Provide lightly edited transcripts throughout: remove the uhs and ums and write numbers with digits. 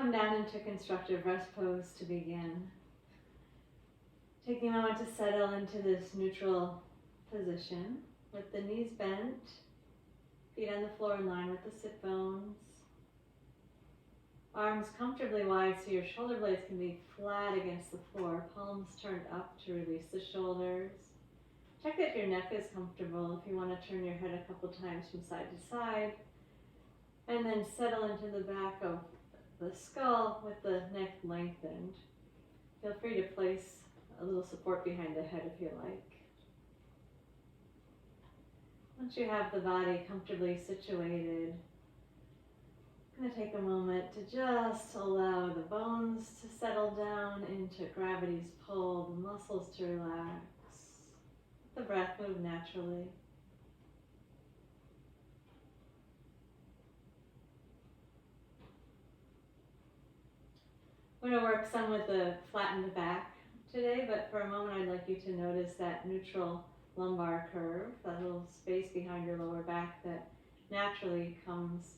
come down into constructive rest pose to begin. Taking a moment to settle into this neutral position with the knees bent, feet on the floor in line with the sit bones. Arms comfortably wide so your shoulder blades can be flat against the floor, palms turned up to release the shoulders. Check that your neck is comfortable if you want to turn your head a couple times from side to side. And then settle into the back of the skull with the neck lengthened. Feel free to place a little support behind the head if you like. Once you have the body comfortably situated, I'm going to take a moment to just allow the bones to settle down into gravity's pull, the muscles to relax, the breath move naturally. We're going to work some with the flattened back today, but for a moment I'd like you to notice that neutral lumbar curve, that little space behind your lower back that naturally comes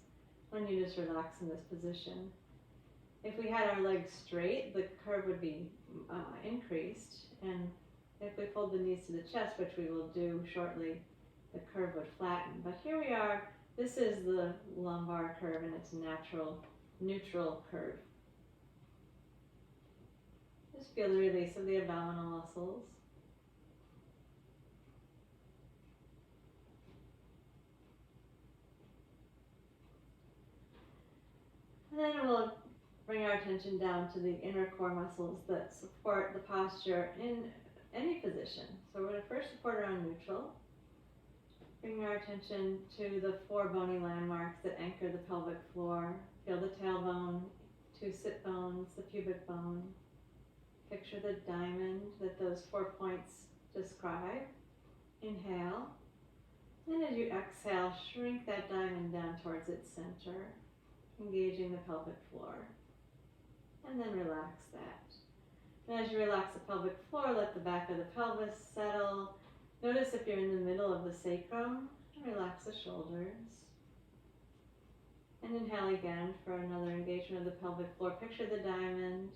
when you just relax in this position. If we had our legs straight, the curve would be increased, and if we fold the knees to the chest, which we will do shortly, the curve would flatten. But here we are, this is the lumbar curve and its natural neutral curve. Just feel the release of the abdominal muscles. And then we'll bring our attention down to the inner core muscles that support the posture in any position. So we're going to first support around neutral. Bring our attention to the 4 bony landmarks that anchor the pelvic floor. Feel the tailbone, 2 sit bones, the pubic bone. Picture the diamond that those 4 points describe. Inhale. And as you exhale, shrink that diamond down towards its center, engaging the pelvic floor. And then relax that. And as you relax the pelvic floor, let the back of the pelvis settle. Notice if you're in the middle of the sacrum, and relax the shoulders. And inhale again for another engagement of the pelvic floor. Picture the diamond.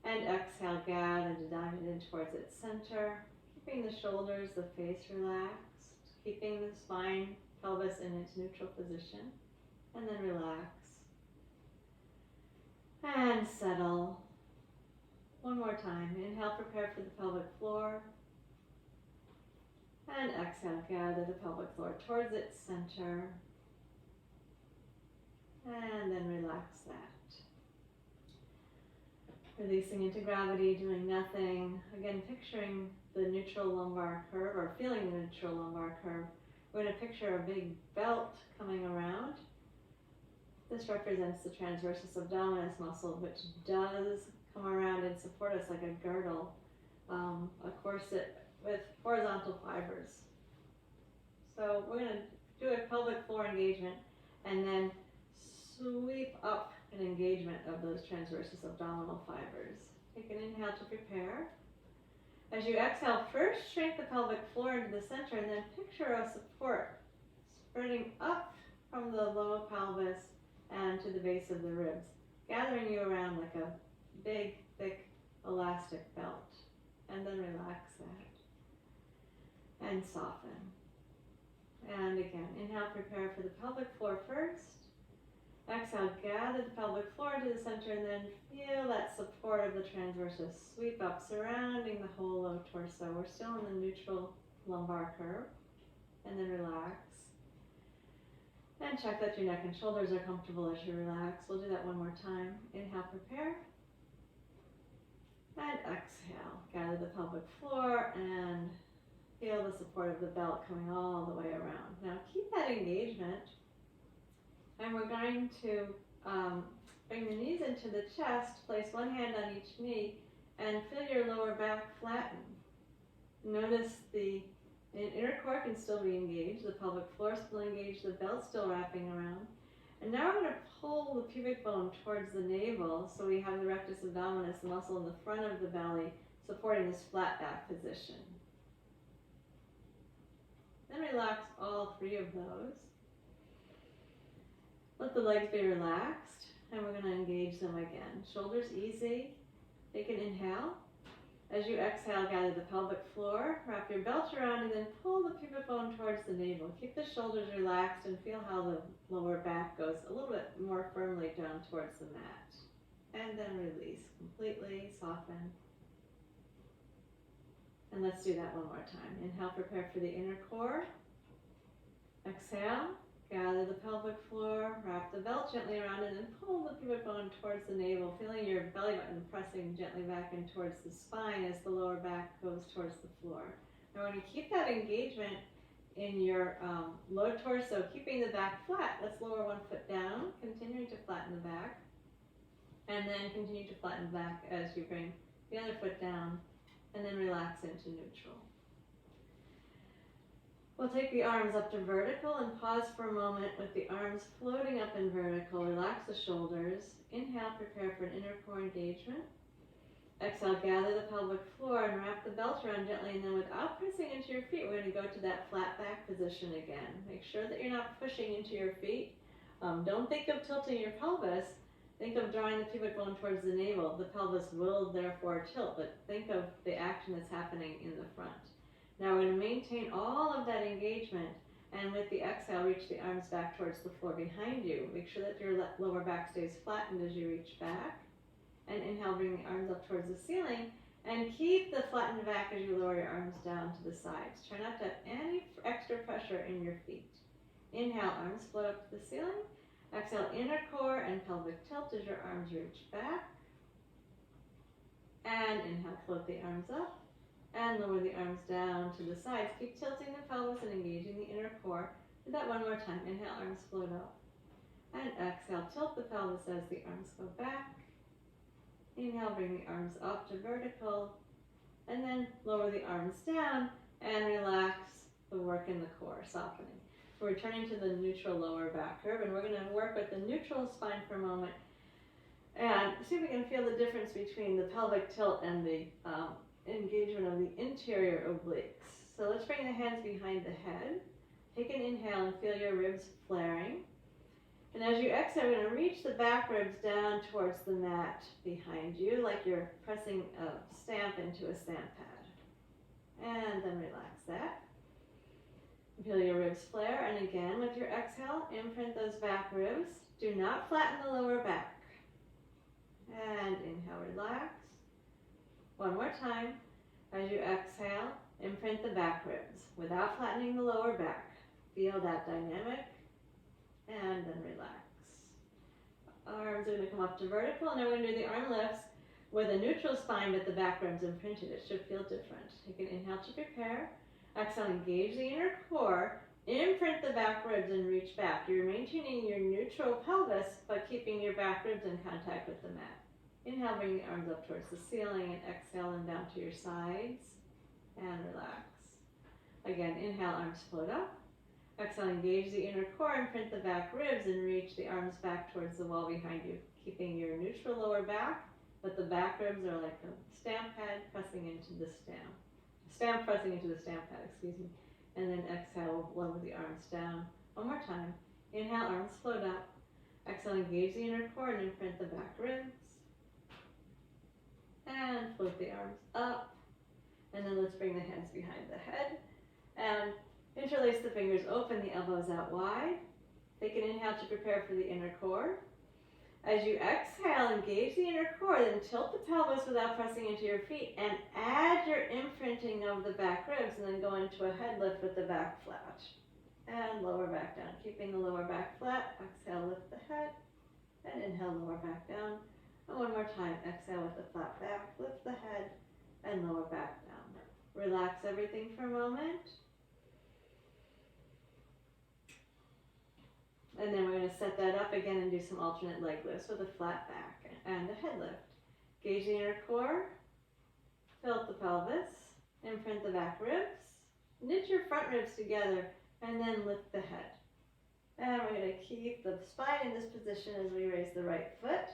And exhale, gather the diamond in towards its center, keeping the shoulders, the face relaxed, keeping the spine, pelvis in its neutral position, and then relax. And settle. One more time. Inhale, prepare for the pelvic floor. And exhale, gather the pelvic floor towards its center. And then relax that. Releasing into gravity, doing nothing. Again, picturing the neutral lumbar curve, or feeling the neutral lumbar curve. We're going to picture a big belt coming around. This represents the transversus abdominis muscle, which does come around and support us like a girdle, a corset with horizontal fibers. So we're going to do a pelvic floor engagement and then sweep up an engagement of those transversus abdominal fibers. Take an inhale to prepare. As you exhale, first shrink the pelvic floor into the center and then picture a support spreading up from the lower pelvis and to the base of the ribs, gathering you around like a big, thick, elastic belt. And then relax that. And soften. And again, inhale, prepare for the pelvic floor first. Exhale, gather the pelvic floor into the center and then feel that support of the transversus sweep up, surrounding the whole low torso. We're still in the neutral lumbar curve. And then relax. And check that your neck and shoulders are comfortable as you relax. We'll do that one more time. Inhale, prepare. And exhale, gather the pelvic floor and feel the support of the belt coming all the way around. Now keep that engagement. And we're going to bring the knees into the chest, place one hand on each knee, and feel your lower back flatten. Notice the inner core can still be engaged, the pelvic floor still engaged, the belt still wrapping around. And now we're going to pull the pubic bone towards the navel, so we have the rectus abdominis, the muscle in the front of the belly, supporting this flat back position. Then relax all 3 of those. Let the legs be relaxed. And we're going to engage them again. Shoulders easy. Take an inhale. As you exhale, gather the pelvic floor, wrap your belt around, and then pull the pubic bone towards the navel. Keep the shoulders relaxed and feel how the lower back goes a little bit more firmly down towards the mat. And then release completely, soften. And let's do that one more time. Inhale, prepare for the inner core. Exhale, gather the pelvic floor, wrap the belt gently around, and then pull the pubic bone towards the navel, feeling your belly button pressing gently back in towards the spine as the lower back goes towards the floor. Now we're going to keep that engagement in your lower torso, keeping the back flat. Let's lower one foot down, continuing to flatten the back, and then continue to flatten the back as you bring the other foot down, and then relax into neutral. We'll take the arms up to vertical and pause for a moment with the arms floating up in vertical. Relax the shoulders. Inhale, prepare for an inner core engagement. Exhale, gather the pelvic floor and wrap the belt around gently, and then without pressing into your feet, we're going to go to that flat back position again. Make sure that you're not pushing into your feet. Don't think of tilting your pelvis. Think of drawing the pubic bone towards the navel. The pelvis will therefore tilt, but think of the action that's happening in the front. Now we're going to maintain all of that engagement, and with the exhale, reach the arms back towards the floor behind you. Make sure that your lower back stays flattened as you reach back. And inhale, bring the arms up towards the ceiling, and keep the flattened back as you lower your arms down to the sides. Try not to have any extra pressure in your feet. Inhale, arms float up to the ceiling. Exhale, inner core and pelvic tilt as your arms reach back. And inhale, float the arms up and lower the arms down to the sides. Keep tilting the pelvis and engaging the inner core. Do that one more time. Inhale, arms float up. And exhale, tilt the pelvis as the arms go back. Inhale, bring the arms up to vertical. And then lower the arms down and relax the work in the core, softening. We're returning to the neutral lower back curve, and we're going to work with the neutral spine for a moment and see if we can feel the difference between the pelvic tilt and the engagement of the interior obliques. So let's bring the hands behind the head. Take an inhale and feel your ribs flaring. And as you exhale, we're going to reach the back ribs down towards the mat behind you, like you're pressing a stamp into a stamp pad. And then relax that. Feel your ribs flare, and again, with your exhale, imprint those back ribs. Do not flatten the lower back. And inhale, relax. One more time. As you exhale, imprint the back ribs without flattening the lower back. Feel that dynamic, and then relax. Arms are going to come up to vertical, and then we're going to do the arm lifts with a neutral spine, but the back ribs imprinted. It should feel different. Take an inhale to prepare. Exhale, engage the inner core, imprint the back ribs and reach back. You're maintaining your neutral pelvis, but keeping your back ribs in contact with the mat. Inhale, bring the arms up towards the ceiling, and exhale them down to your sides, and relax. Again, inhale, arms float up. Exhale, engage the inner core, imprint the back ribs, and reach the arms back towards the wall behind you, keeping your neutral lower back, but the back ribs are like a stamp pad pressing into the stamp. Stamp pressing into the stamp pad, excuse me. And then exhale, lower the arms down. One more time. Inhale, arms float up. Exhale, engage the inner core and imprint the back ribs. And float the arms up. And then let's bring the hands behind the head. And interlace the fingers, open the elbows out wide. Take an inhale to prepare for the inner core. As you exhale, engage the inner core, then tilt the pelvis without pressing into your feet, and add your imprinting of the back ribs, and then go into a head lift with the back flat. And lower back down, keeping the lower back flat. Exhale, lift the head, and inhale, lower back down. And one more time, exhale with the flat back, lift the head, and lower back down. Relax everything for a moment. And then we're going to set that up again and do some alternate leg lifts with a flat back and a head lift. Gauge the inner core, tilt the pelvis, imprint the back ribs, knit your front ribs together, and then lift the head. And we're going to keep the spine in this position as we raise the right foot,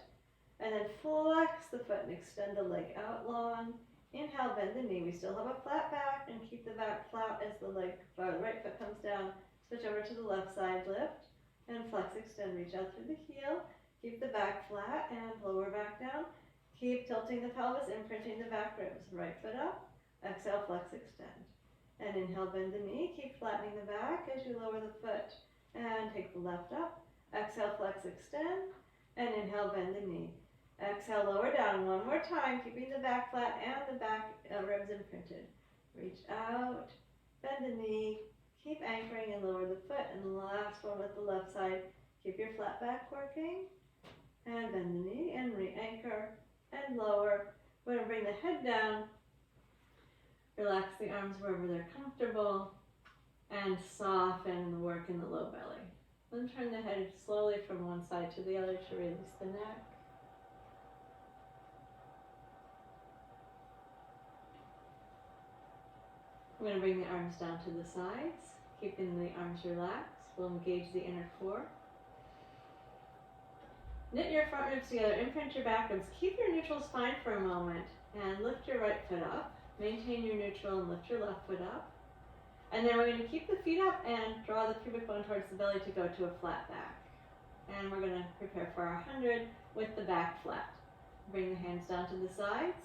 and then flex the foot and extend the leg out long. Inhale, bend the knee. We still have a flat back, and keep the back flat as the right foot comes down. Switch over to the left side, lift. And flex, extend, reach out through the heel. Keep the back flat and lower back down. Keep tilting the pelvis, imprinting the back ribs. Right foot up. Exhale, flex, extend. And inhale, bend the knee. Keep flattening the back as you lower the foot. And take the left up. Exhale, flex, extend. And inhale, bend the knee. Exhale, lower down. One more time, keeping the back flat and the back ribs imprinted. Reach out, bend the knee, keep anchoring and lower the foot. And the last one with the left side. Keep your flat back working. And bend the knee and re-anchor and lower. We're going to bring the head down. Relax the arms wherever they're comfortable. And soften the work in the low belly. Then turn the head slowly from one side to the other to release the neck. We're going to bring the arms down to the sides, keeping the arms relaxed. We'll engage the inner core. Knit your front ribs together, imprint your back ribs. Keep your neutral spine for a moment and lift your right foot up. Maintain your neutral and lift your left foot up. And then we're going to keep the feet up and draw the pubic bone towards the belly to go to a flat back. And we're going to prepare for our 100 with the back flat. Bring the hands down to the sides.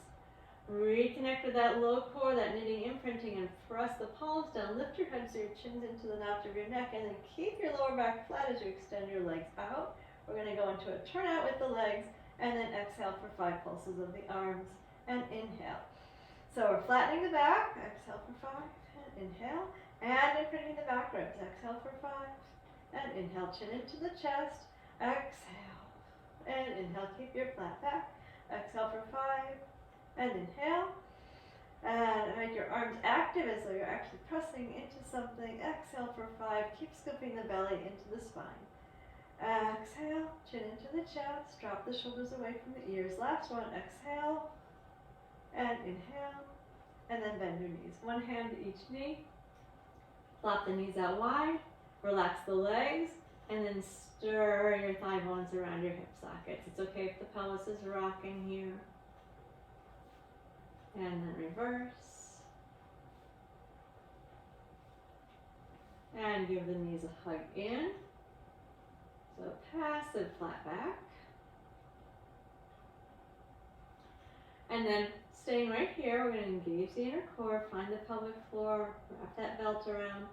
Reconnect with that low core, that knitting imprinting, and press the palms down. Lift your head so your chin's into the notch of your neck, and then keep your lower back flat as you extend your legs out. We're going to go into a turnout with the legs, and then exhale for 5 pulses of the arms, and inhale. So we're flattening the back, exhale for 5, and inhale, and imprinting the back ribs. Exhale for 5, and inhale, chin into the chest, exhale, and inhale, keep your flat back, exhale for 5, and inhale, and make your arms active as though you're actually pressing into something. Exhale for 5, keep scooping the belly into the spine. Exhale, chin into the chest, drop the shoulders away from the ears. Last one, exhale, and inhale, and then bend your knees. One hand to each knee, flop the knees out wide, relax the legs, and then stir your thigh bones around your hip sockets. It's okay if the pelvis is rocking here. And then reverse. And give the knees a hug in. So passive flat back. And then staying right here, we're going to engage the inner core, find the pelvic floor, wrap that belt around.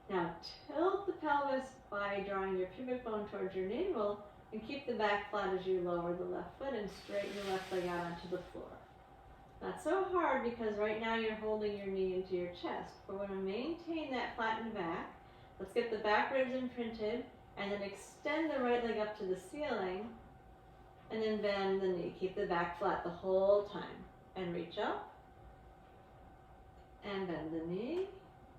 Now tilt the pelvis by drawing your pubic bone towards your navel, and keep the back flat as you lower the left foot and straighten your left leg out onto the floor. Not so hard because right now you're holding your knee into your chest. We're going to maintain that flattened back. Let's get the back ribs imprinted and then extend the right leg up to the ceiling and then bend the knee. Keep the back flat the whole time and reach up and bend the knee.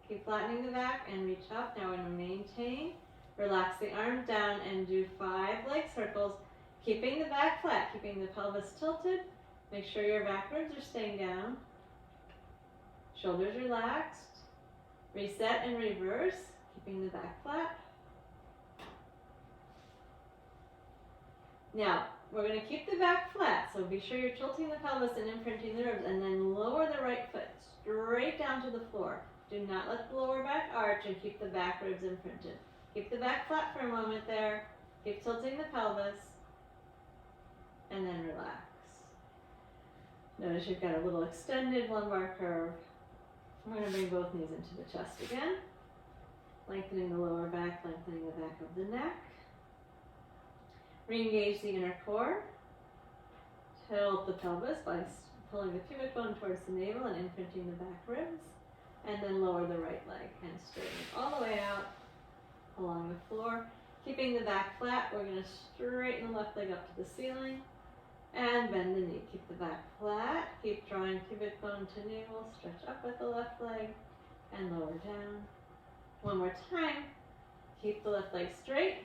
Keep flattening the back and reach up. Now we're going to maintain. Relax the arms down and do 5 leg circles, keeping the back flat, keeping the pelvis tilted. Make sure your back ribs are staying down. Shoulders relaxed. Reset and reverse, keeping the back flat. Now, we're going to keep the back flat, so be sure you're tilting the pelvis and imprinting the ribs, and then lower the right foot straight down to the floor. Do not let the lower back arch, and keep the back ribs imprinted. Keep the back flat for a moment there. Keep tilting the pelvis, and then relax. Notice you've got a little extended lumbar curve. We're going to bring both knees into the chest again. Lengthening the lower back, lengthening the back of the neck. Re-engage the inner core. Tilt the pelvis by pulling the pubic bone towards the navel and imprinting the back ribs. And then lower the right leg and straighten it all the way out along the floor. Keeping the back flat, we're going to straighten the left leg up to the ceiling. And bend the knee. Keep the back flat. Keep drawing pubic bone to navel. Stretch up with the left leg and lower down. One more time. Keep the left leg straight.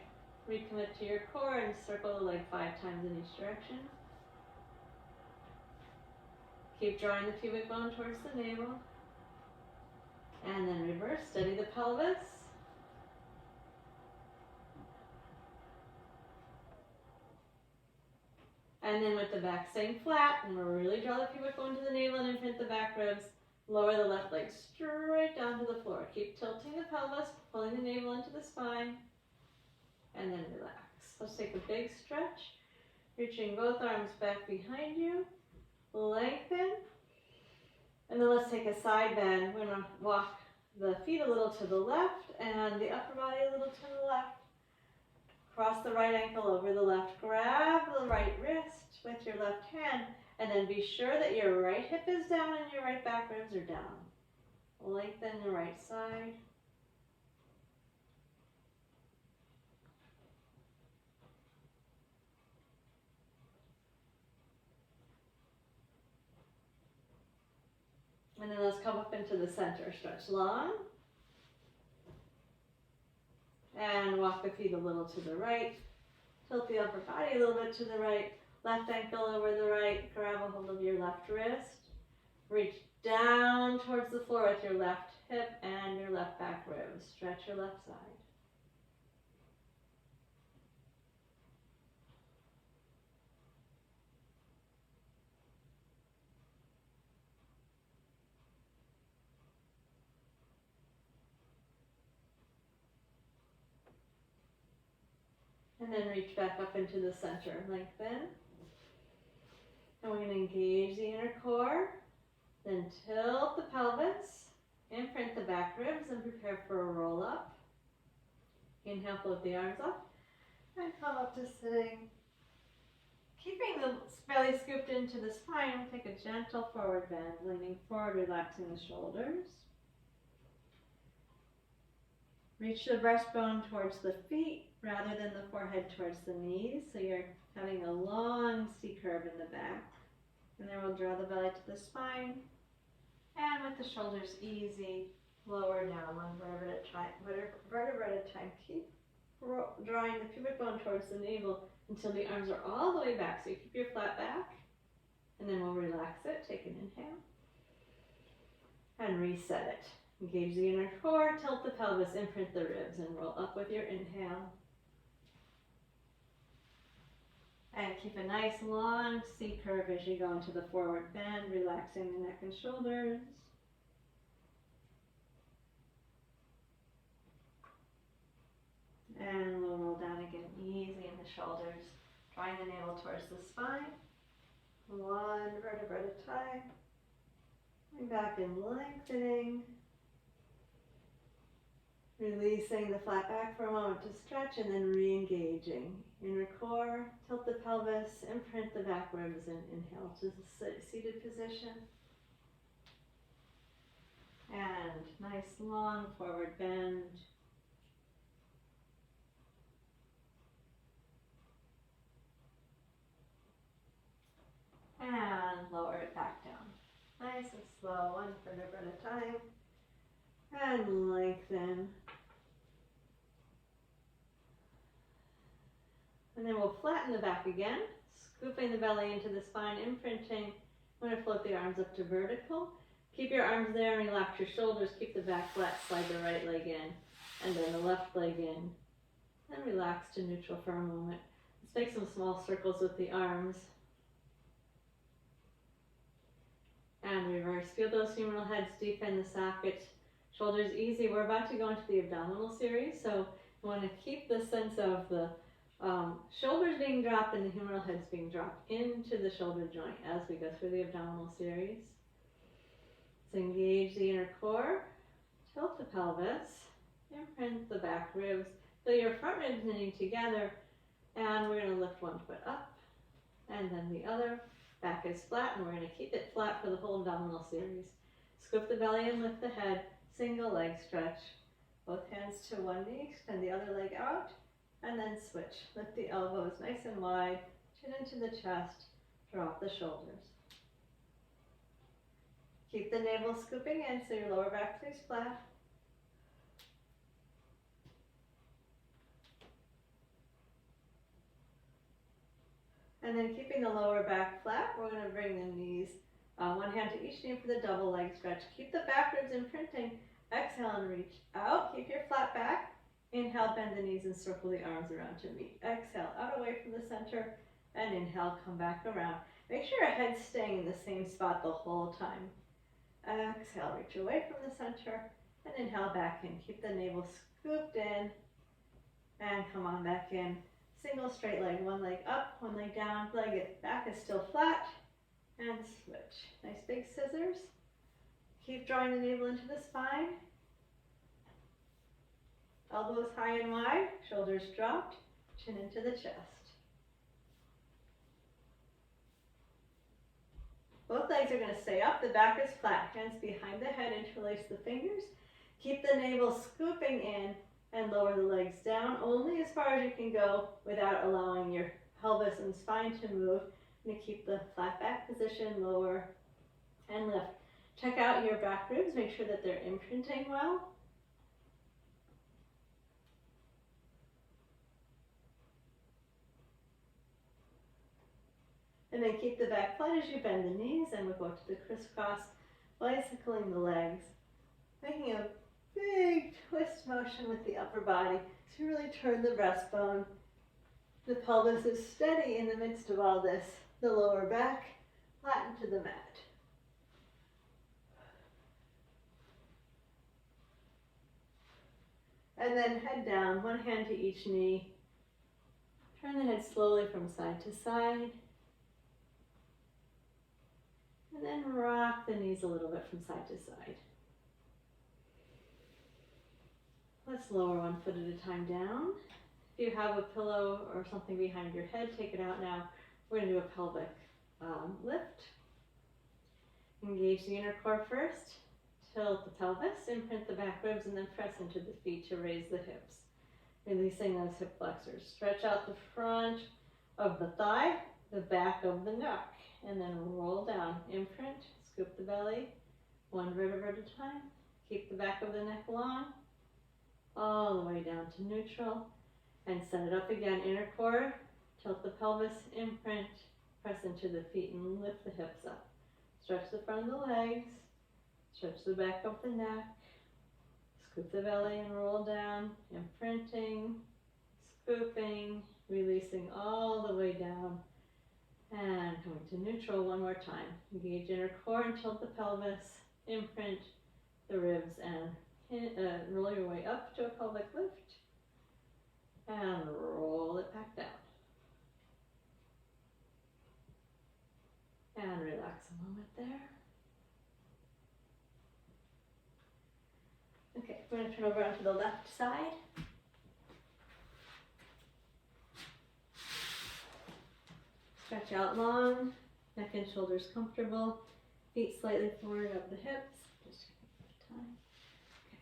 Recommit to your core and circle the leg 5 times in each direction. Keep drawing the pubic bone towards the navel. And then reverse. Steady the pelvis. And then with the back staying flat, and we'll really draw the pubic bone to the navel and imprint the back ribs. Lower the left leg straight down to the floor. Keep tilting the pelvis, pulling the navel into the spine, and then relax. Let's take a big stretch. Reaching both arms back behind you. Lengthen. And then let's take a side bend. We're going to walk the feet a little to the left and the upper body a little to the left. Cross the right ankle over the left. Grab the right wrist with your left hand. And then be sure that your right hip is down and your right back ribs are down. Lengthen the right side. And then let's come up into the center. Stretch long. And walk the feet a little to the right. Tilt the upper body a little bit to the right. Left ankle over the right. Grab a hold of your left wrist. Reach down towards the floor with your left hip and your left back ribs. Stretch your left side. And then reach back up into the center. Lengthen. And we're going to engage the inner core. Then tilt the pelvis. Imprint the back ribs and prepare for a roll up. Inhale, float the arms up. And come up to sitting. Keeping the belly scooped into the spine, we'll take a gentle forward bend. Leaning forward, relaxing the shoulders. Reach the breastbone towards the feet rather than the forehead towards the knees. So you're having a long C curve in the back. And then we'll draw the belly to the spine. And with the shoulders easy, lower down one vertebra at a time. Keep drawing the pubic bone towards the navel until the arms are all the way back. So you keep your flat back. And then we'll relax it. Take an inhale. And reset it. Engage the inner core, tilt the pelvis, imprint the ribs, and roll up with your inhale. And keep a nice long C curve as you go into the forward bend, relaxing the neck and shoulders. And we'll roll down again, easy in the shoulders, drawing the navel towards the spine. One vertebra at a time. Going back and lengthening. Releasing the flat back for a moment to stretch and then re-engaging. Inner core, tilt the pelvis, imprint the back ribs and inhale to the seated position. And nice long forward bend. And lower it back down. Nice and slow, one vertebra at a time. And lengthen. And then we'll flatten the back again, scooping the belly into the spine, imprinting. I'm going to float the arms up to vertical. Keep your arms there and relax your shoulders. Keep the back flat, slide the right leg in, and then the left leg in. And relax to neutral for a moment. Let's make some small circles with the arms. And reverse. Feel those humeral heads deepen the socket. Shoulders easy. We're about to go into the abdominal series, so you want to keep the sense of the shoulders being dropped and the humeral heads being dropped into the shoulder joint as we go through the abdominal series. So engage the inner core, tilt the pelvis, imprint the back ribs. So your front ribs knitting together, and we're going to lift one foot up and then the other. Back is flat, and we're going to keep it flat for the whole abdominal series. Scoop the belly and lift the head, single leg stretch. Both hands to one knee, extend the other leg out. And then switch. Lift the elbows nice and wide, chin into the chest, drop the shoulders. Keep the navel scooping in so your lower back stays flat. And then keeping the lower back flat, we're going to bring the knees, one hand to each knee for the double leg stretch. Keep the back ribs imprinting. Exhale and reach out. Keep your flat back. Inhale, bend the knees and circle the arms around to meet. Exhale, out away from the center, and inhale, come back around. Make sure your head's staying in the same spot the whole time. Exhale, reach away from the center, and inhale back in. Keep the navel scooped in, and come on back in. Single straight leg, one leg up, one leg down, back is still flat, and switch. Nice big scissors. Keep drawing the navel into the spine. Elbows high and wide, shoulders dropped, chin into the chest. Both legs are going to stay up, the back is flat, hands behind the head, interlace the fingers. Keep the navel scooping in and lower the legs down only as far as you can go without allowing your pelvis and spine to move. I'm going to keep the flat back position, lower and lift. Check out your back ribs, make sure that they're imprinting well. And then keep the back flat as you bend the knees, and we'll go to the crisscross, bicycling the legs, making a big twist motion with the upper body to really turn the breastbone. The pelvis is steady in the midst of all this. The lower back flattened to the mat. And then head down, one hand to each knee. Turn the head slowly from side to side. And then rock the knees a little bit from side to side. Let's lower one foot at a time down. If you have a pillow or something behind your head, take it out now. We're going to do a pelvic lift. Engage the inner core first. Tilt the pelvis, imprint the back ribs, and then press into the feet to raise the hips. Releasing those hip flexors. Stretch out the front of the thigh, the back of the neck, and then roll down. Imprint, scoop the belly, one vertebra at a time. Keep the back of the neck long, all the way down to neutral, and set it up again. Inner core, tilt the pelvis, imprint, press into the feet and lift the hips up. Stretch the front of the legs, stretch the back of the neck, scoop the belly and roll down, imprinting, scooping, releasing all the way down, and coming to neutral one more time. Engage inner core and tilt the pelvis, imprint the ribs, and roll your way up to a pelvic lift, and roll it back down. And relax a moment there. Okay, we're going to turn over onto the left side. Stretch out long, neck and shoulders comfortable, feet slightly forward of the hips. Just take a time. Okay.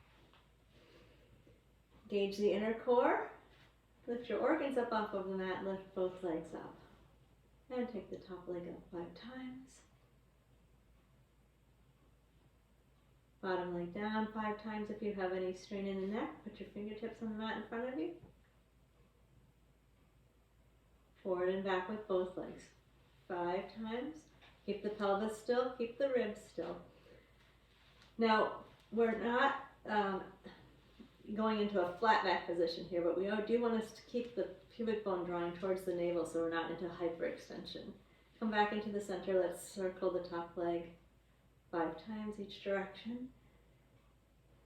Engage the inner core. Lift your organs up off of the mat, lift both legs up. And take the top leg up 5 times. Bottom leg down 5 times. If you have any strain in the neck, put your fingertips on the mat in front of you. Forward and back with both legs. 5 times. Keep the pelvis still, keep the ribs still. Now, we're not going into a flat back position here, but we do want us to keep the pubic bone drawing towards the navel so we're not into hyperextension. Come back into the center. Let's circle the top leg 5 times each direction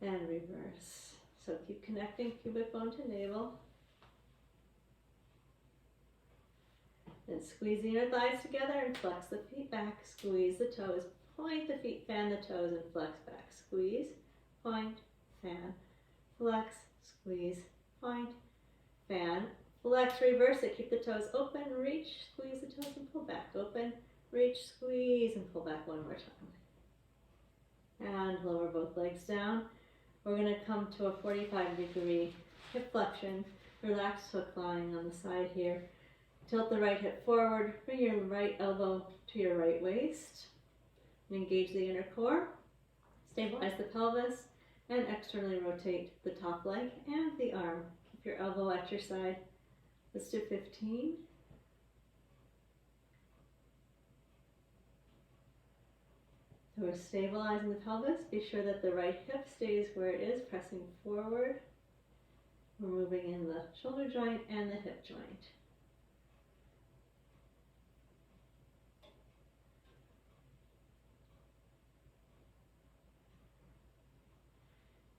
and reverse. So keep connecting pubic bone to navel. Then squeeze the inner thighs together and flex the feet back. Squeeze the toes. Point the feet, fan the toes, and flex back. Squeeze, point, fan, flex, squeeze, point, fan, flex, reverse it. Keep the toes open, reach, squeeze the toes and pull back. Open, reach, squeeze, and pull back one more time. And lower both legs down. We're going to come to a 45-degree hip flexion. Relaxed hook lying on the side here. Tilt the right hip forward, bring your right elbow to your right waist. And engage the inner core. Stabilize the pelvis and externally rotate the top leg and the arm. Keep your elbow at your side. Let's do 15. So we're stabilizing the pelvis. Be sure that the right hip stays where it is, pressing forward. We're moving in the shoulder joint and the hip joint.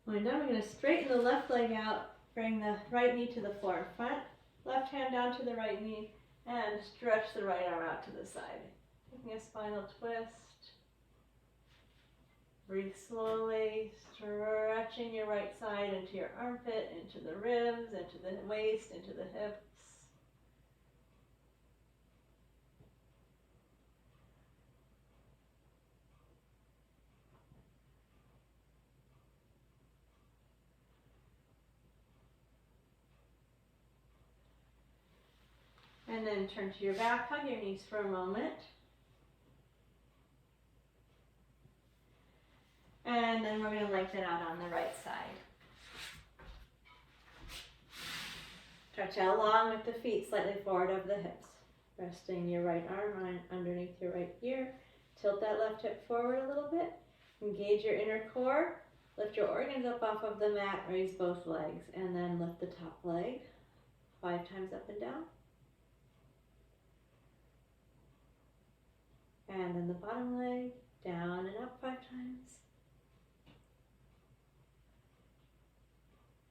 When done, we're going to straighten the left leg out, bring the right knee to the floor in front, Left hand down to the right knee and stretch the right arm out to the side. Taking a spinal twist. Breathe slowly, stretching your right side into your armpit, into the ribs, into the waist, into the hips. And then turn to your back, hug your knees for a moment. And then we're going to lengthen out on the right side. Stretch out long with the feet slightly forward of the hips. Resting your right arm underneath your right ear. Tilt that left hip forward a little bit. Engage your inner core. Lift your organs up off of the mat. Raise both legs. And then lift the top leg 5 times up and down. And then the bottom leg down and up 5 times.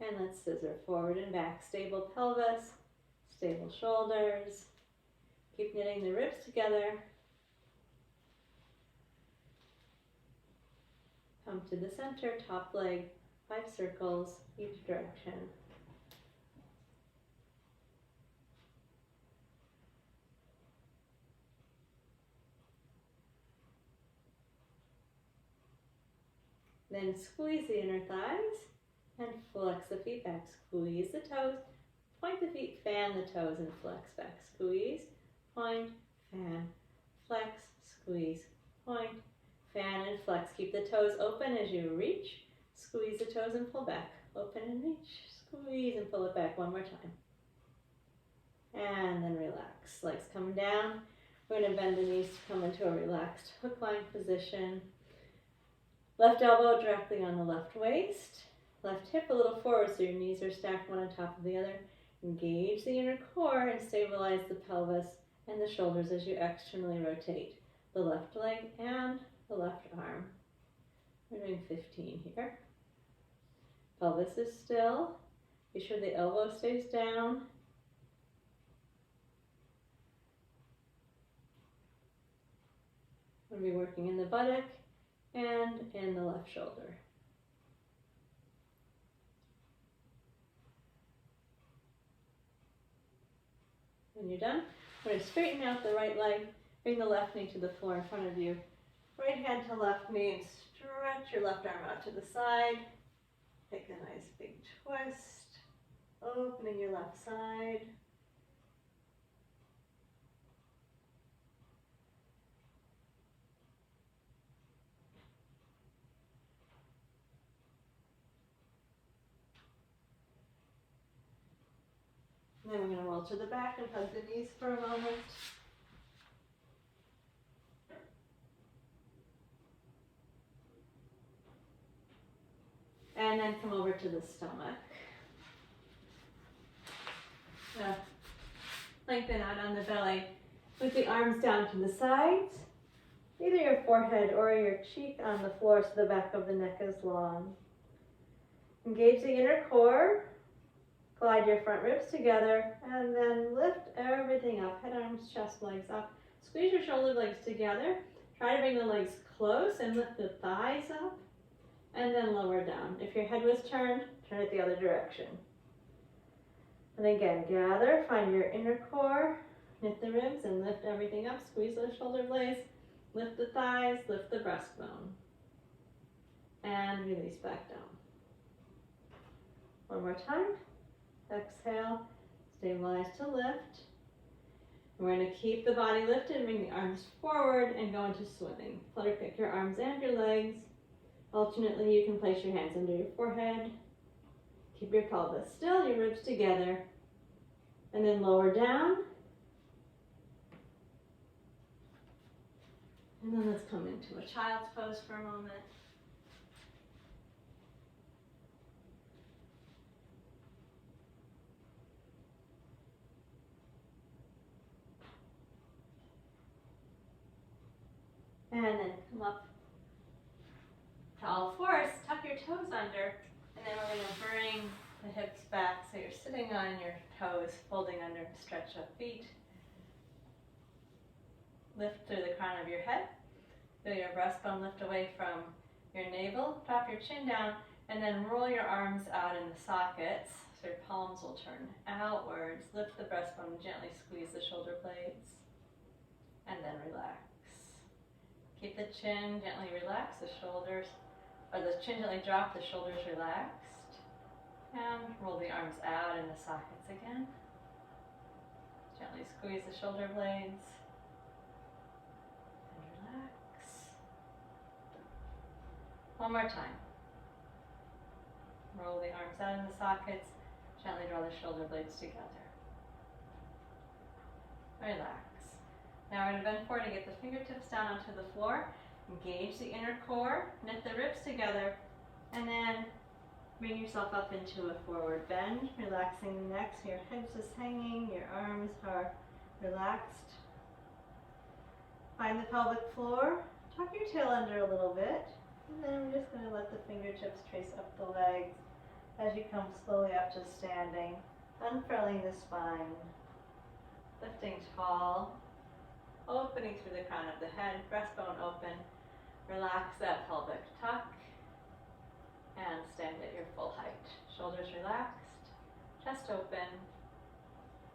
And let's scissor forward and back. Stable pelvis, stable shoulders. Keep knitting the ribs together. Come to the center, top leg, 5 circles, each direction. Then squeeze the inner thighs and flex the feet back. Squeeze the toes, point the feet, fan the toes and flex back. Squeeze, point, fan, flex, squeeze, point, fan and flex. Keep the toes open as you reach. Squeeze the toes and pull back. Open and reach. Squeeze and pull it back one more time. And then relax. Legs come down. We're going to bend the knees to come into a relaxed hook line position. Left elbow directly on the left waist. Left hip a little forward so your knees are stacked one on top of the other. Engage the inner core and stabilize the pelvis and the shoulders as you externally rotate the left leg and the left arm. We're doing 15 here. Pelvis is still. Be sure the elbow stays down. We'll be working in the buttock and in the left shoulder. When you're done, we're going to straighten out the right leg, bring the left knee to the floor in front of you. Right hand to left knee and stretch your left arm out to the side. Take a nice big twist, opening your left side. And then we're going to roll to the back and hug the knees for a moment. And then come over to the stomach. Lengthen out on the belly with the arms down to the sides. Either your forehead or your cheek on the floor so the back of the neck is long. Engage the inner core. Glide your front ribs together and then lift everything up. Head, arms, chest, legs up. Squeeze your shoulder blades together. Try to bring the legs close and lift the thighs up and then lower down. If your head was turned, turn it the other direction. And again, gather, find your inner core, knit the ribs and lift everything up. Squeeze those shoulder blades, lift the thighs, lift the breastbone. And release back down. One more time. Exhale, stabilize to lift. We're going to keep the body lifted, bring the arms forward and go into swimming. Flutter kick your arms and your legs. Alternately, you can place your hands under your forehead. Keep your pelvis still, your ribs together. And then lower down. And then let's come into a child's pose for a moment. And then come up to all fours, tuck your toes under, and then we're going to bring the hips back so you're sitting on your toes, folding under, stretch up feet. Lift through the crown of your head. Feel your breastbone lift away from your navel. Drop your chin down and then roll your arms out in the sockets. So your palms will turn outwards. Lift the breastbone, gently squeeze the shoulder blades. And then relax. Keep the chin gently relaxed, the shoulders, or the chin gently dropped, the shoulders relaxed. And roll the arms out in the sockets again. Gently squeeze the shoulder blades. And relax. One more time. Roll the arms out in the sockets. Gently draw the shoulder blades together. Relax. Now we're going to bend forward and get the fingertips down onto the floor. Engage the inner core. Knit the ribs together. And then bring yourself up into a forward bend. Relaxing the neck so your head's just hanging. Your arms are relaxed. Find the pelvic floor. Tuck your tail under a little bit. And then we're just going to let the fingertips trace up the legs as you come slowly up to standing. Unfurling the spine. Lifting tall. Opening through the crown of the head. Breastbone open. Relax that pelvic tuck. And stand at your full height. Shoulders relaxed. Chest open.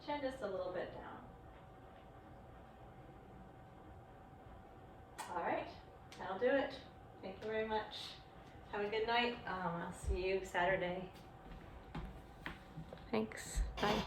Chin just a little bit down. All right. That'll do it. Thank you very much. Have a good night. I'll see you Saturday. Thanks. Bye.